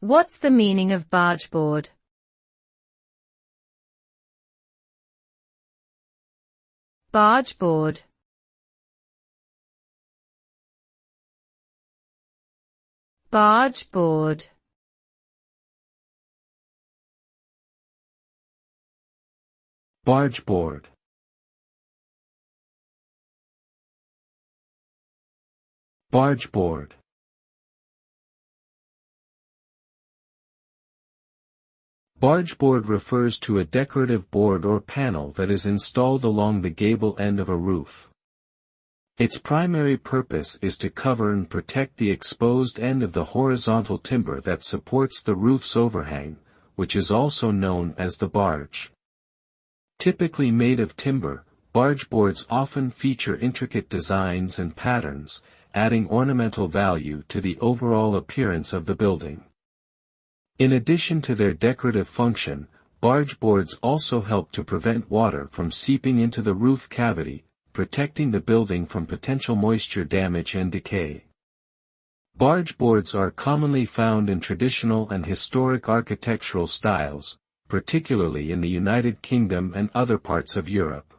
What's the meaning of bargeboard? Bargeboard. Bargeboard. Bargeboard. Bargeboard. Bargeboard refers to a decorative board or panel that is installed along the gable end of a roof. Its primary purpose is to cover and protect the exposed end of the horizontal timber that supports the roof's overhang, which is also known as the barge. Typically made of timber, bargeboards often feature intricate designs and patterns, adding ornamental value to the overall appearance of the building. In addition to their decorative function, bargeboards also help to prevent water from seeping into the roof cavity, protecting the building from potential moisture damage and decay. Bargeboards are commonly found in traditional and historic architectural styles, particularly in the United Kingdom and other parts of Europe.